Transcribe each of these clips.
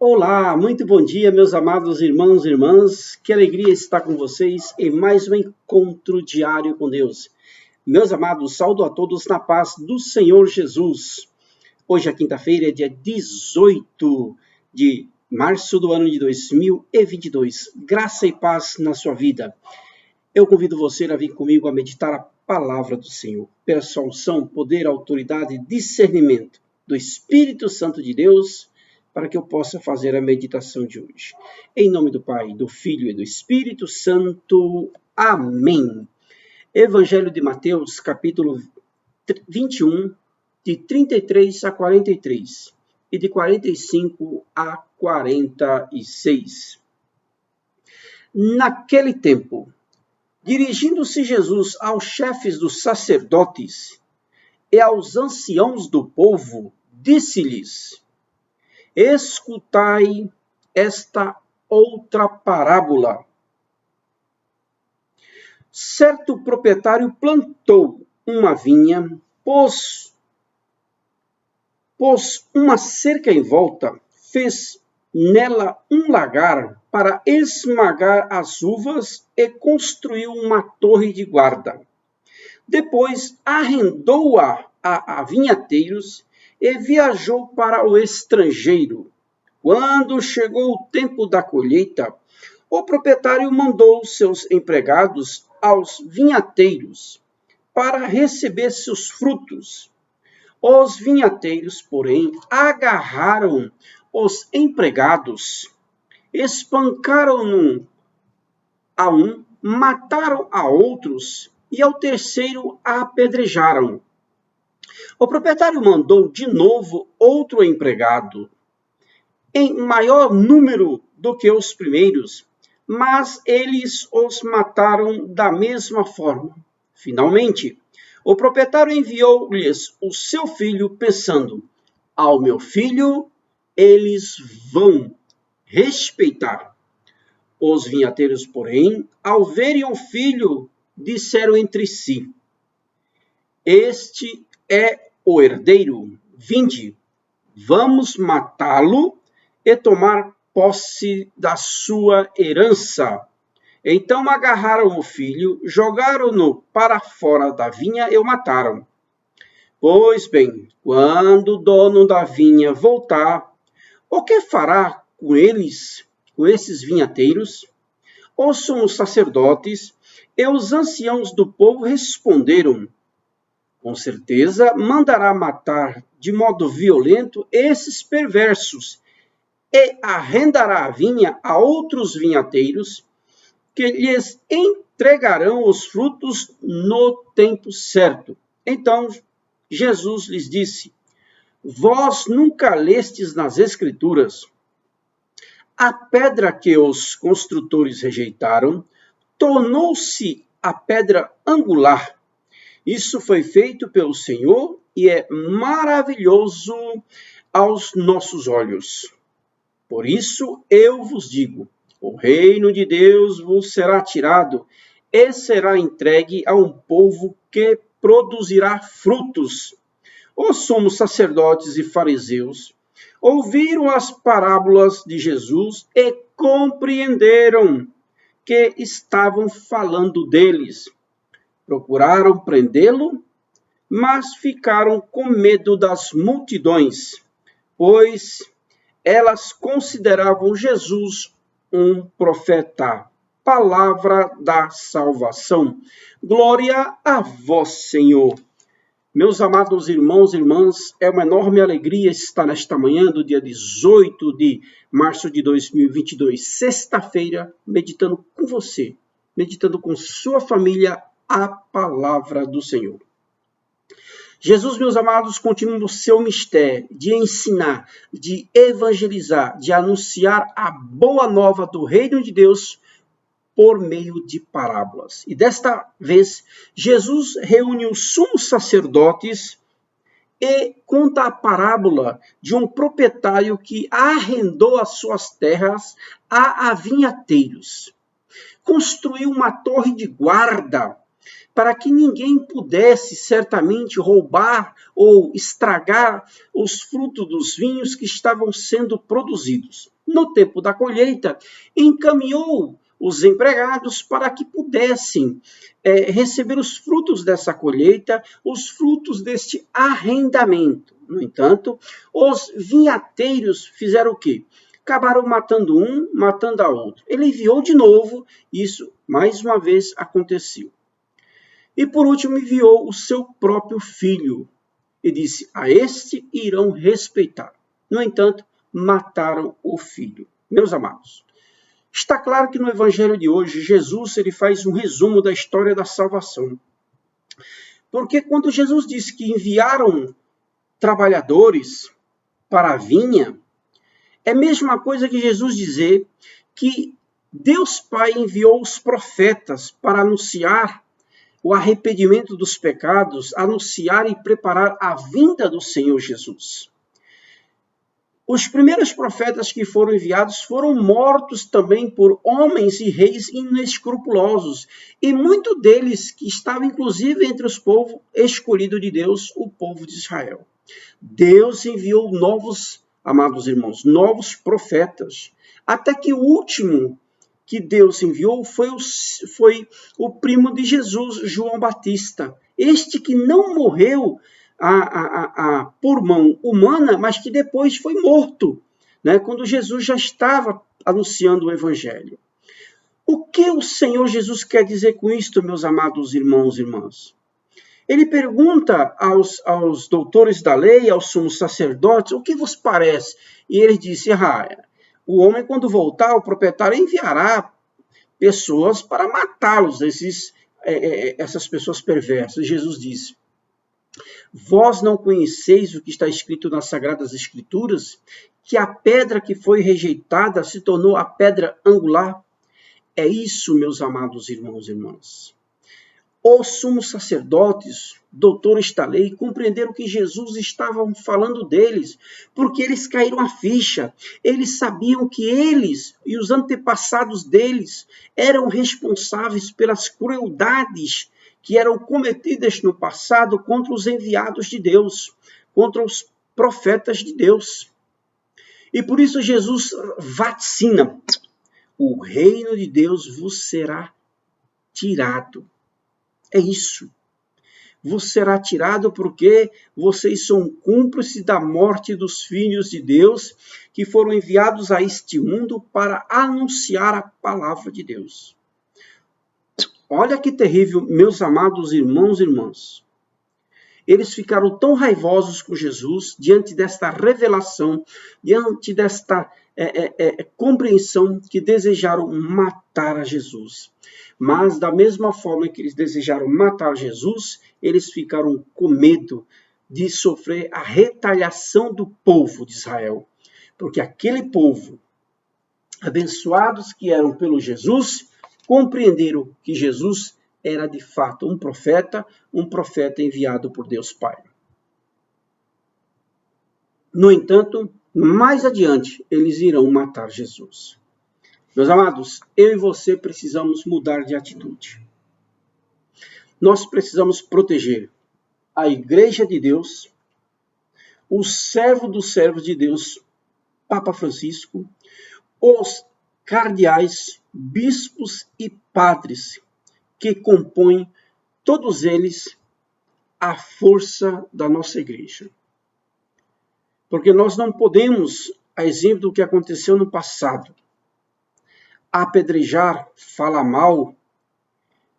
Olá, muito bom dia, meus amados irmãos e irmãs. Que alegria estar com vocês em mais um encontro diário com Deus. Meus amados, saúdo a todos na paz do Senhor Jesus. Hoje é quinta-feira, dia 18 de março do ano de 2022. Graça e paz na sua vida. Eu convido você a vir comigo a meditar a palavra do Senhor. Peço a unção, poder, autoridade e discernimento do Espírito Santo de Deus para que eu possa fazer a meditação de hoje. Em nome do Pai, do Filho e do Espírito Santo. Amém. Evangelho de Mateus, capítulo 21, de 33 a 43 e de 45 a 46. Naquele tempo, dirigindo-se Jesus aos chefes dos sacerdotes e aos anciãos do povo, disse-lhes: Escutai esta outra parábola. Certo proprietário plantou uma vinha, pôs uma cerca em volta, fez nela um lagar para esmagar as uvas e construiu uma torre de guarda. Depois arrendou-a a vinhateiros e viajou para o estrangeiro. Quando chegou o tempo da colheita, o proprietário mandou seus empregados aos vinhateiros para receber seus frutos. Os vinhateiros, porém, agarraram os empregados, espancaram-no a um, mataram a outros e ao terceiro a apedrejaram. O proprietário mandou de novo outro empregado, em maior número do que os primeiros, mas eles os mataram da mesma forma. Finalmente, o proprietário enviou-lhes o seu filho, pensando: ao meu filho eles vão respeitar. Os vinhateiros, porém, ao verem o filho, disseram entre si: este é o herdeiro, vinde, vamos matá-lo e tomar posse da sua herança. Então agarraram o filho, jogaram-no para fora da vinha e o mataram. Pois bem, quando o dono da vinha voltar, o que fará com eles, com esses vinhateiros? Os sumos sacerdotes e os anciãos do povo responderam: com certeza mandará matar de modo violento esses perversos e arrendará a vinha a outros vinhateiros que lhes entregarão os frutos no tempo certo. Então Jesus lhes disse: vós nunca lestes nas Escrituras: a pedra que os construtores rejeitaram tornou-se a pedra angular. Isso foi feito pelo Senhor e é maravilhoso aos nossos olhos. Por isso eu vos digo: o reino de Deus vos será tirado e será entregue a um povo que produzirá frutos. Os sumos sacerdotes e fariseus ouviram as parábolas de Jesus e compreenderam que estavam falando deles. Procuraram prendê-lo, mas ficaram com medo das multidões, pois elas consideravam Jesus um profeta. Palavra da salvação. Glória a vós, Senhor. Meus amados irmãos e irmãs, é uma enorme alegria estar nesta manhã do dia 18 de março de 2022, sexta-feira, meditando com você, meditando com sua família a palavra do Senhor. Jesus, meus amados, continua no seu mistério de ensinar, de evangelizar, de anunciar a boa nova do reino de Deus por meio de parábolas. E desta vez, Jesus reúne os sumos sacerdotes e conta a parábola de um proprietário que arrendou as suas terras a vinhateiros. Construiu uma torre de guarda para que ninguém pudesse certamente roubar ou estragar os frutos dos vinhos que estavam sendo produzidos. No tempo da colheita, encaminhou os empregados para que pudessem receber os frutos dessa colheita, os frutos deste arrendamento. No entanto, os vinhateiros fizeram o quê? Acabaram matando um, matando a outro. Ele enviou de novo, isso mais uma vez aconteceu. E por último enviou o seu próprio filho e disse: a este irão respeitar. No entanto, mataram o filho. Meus amados, está claro que no evangelho de hoje, Jesus ele faz um resumo da história da salvação. Porque quando Jesus disse que enviaram trabalhadores para a vinha, é a mesma coisa que Jesus dizer que Deus Pai enviou os profetas para anunciar o arrependimento dos pecados, anunciar e preparar a vinda do Senhor Jesus. Os primeiros profetas que foram enviados foram mortos também por homens e reis inescrupulosos, e muitos deles que estavam inclusive entre os povos escolhidos de Deus, o povo de Israel. Deus enviou novos, amados irmãos, novos profetas, até que o último que Deus enviou foi o primo de Jesus, João Batista. Este que não morreu por mão humana, mas que depois foi morto, né, quando Jesus já estava anunciando o Evangelho. O que o Senhor Jesus quer dizer com isto, meus amados irmãos e irmãs? Ele pergunta aos doutores da lei, aos sumos sacerdotes, o que vos parece? E ele disse, o homem, quando voltar, o proprietário enviará pessoas para matá-los, essas pessoas perversas. Jesus disse, vós não conheceis o que está escrito nas Sagradas Escrituras? Que a pedra que foi rejeitada se tornou a pedra angular? É isso, meus amados irmãos e irmãs. Os sumos sacerdotes, doutores da lei, compreenderam que Jesus estava falando deles, porque eles caíram a ficha. Eles sabiam que eles e os antepassados deles eram responsáveis pelas crueldades que eram cometidas no passado contra os enviados de Deus, contra os profetas de Deus. E por isso Jesus vaticina, o reino de Deus vos será tirado. É isso. Vos será tirado porque vocês são cúmplices da morte dos filhos de Deus que foram enviados a este mundo para anunciar a palavra de Deus. Olha que terrível, meus amados irmãos e irmãs. Eles ficaram tão raivosos com Jesus diante desta revelação, diante desta compreensão, que desejaram matar a Jesus. Mas, da mesma forma que eles desejaram matar Jesus, eles ficaram com medo de sofrer a retaliação do povo de Israel. Porque aquele povo, abençoados que eram pelo Jesus, compreenderam que Jesus era de fato um profeta enviado por Deus Pai. No entanto, mais adiante, eles irão matar Jesus. Meus amados, eu e você precisamos mudar de atitude. Nós precisamos proteger a Igreja de Deus, o servo dos servos de Deus, Papa Francisco, os cardeais, bispos e padres que compõem, todos eles, a força da nossa Igreja. Porque nós não podemos, a exemplo do que aconteceu no passado, apedrejar, falar mal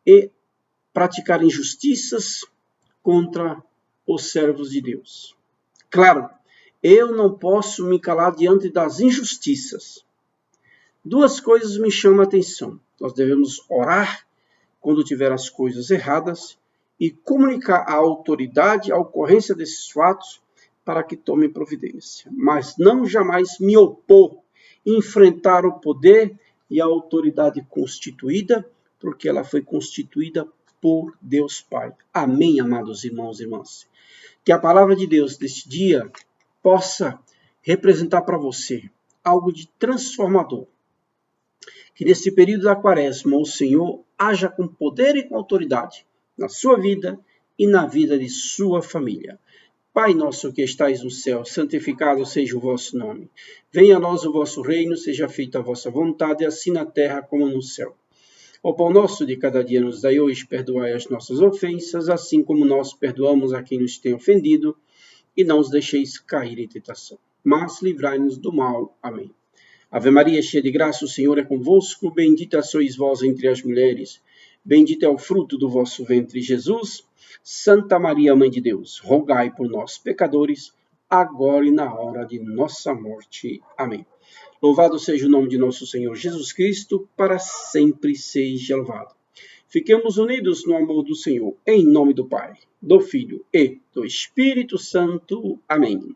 e praticar injustiças contra os servos de Deus. Claro, eu não posso me calar diante das injustiças. Duas coisas me chamam a atenção. Nós devemos orar quando tiver as coisas erradas e comunicar à autoridade a ocorrência desses fatos para que tome providência. Mas não jamais me opor, enfrentar o poder e a autoridade constituída, porque ela foi constituída por Deus Pai. Amém, amados irmãos e irmãs. Que a palavra de Deus deste dia possa representar para você algo de transformador. Que nesse período da quaresma o Senhor haja com poder e com autoridade na sua vida e na vida de sua família. Pai nosso que estais no céu, santificado seja o vosso nome. Venha a nós o vosso reino, seja feita a vossa vontade, assim na terra como no céu. O pão nosso de cada dia nos dai hoje, perdoai as nossas ofensas, assim como nós perdoamos a quem nos tem ofendido, e não os deixeis cair em tentação, mas livrai-nos do mal. Amém. Ave Maria, cheia de graça, o Senhor é convosco, bendita sois vós entre as mulheres, bendito é o fruto do vosso ventre, Jesus. Santa Maria, Mãe de Deus, rogai por nós, pecadores, agora e na hora de nossa morte. Amém. Louvado seja o nome de nosso Senhor Jesus Cristo, para sempre seja louvado. Fiquemos unidos no amor do Senhor, em nome do Pai, do Filho e do Espírito Santo. Amém.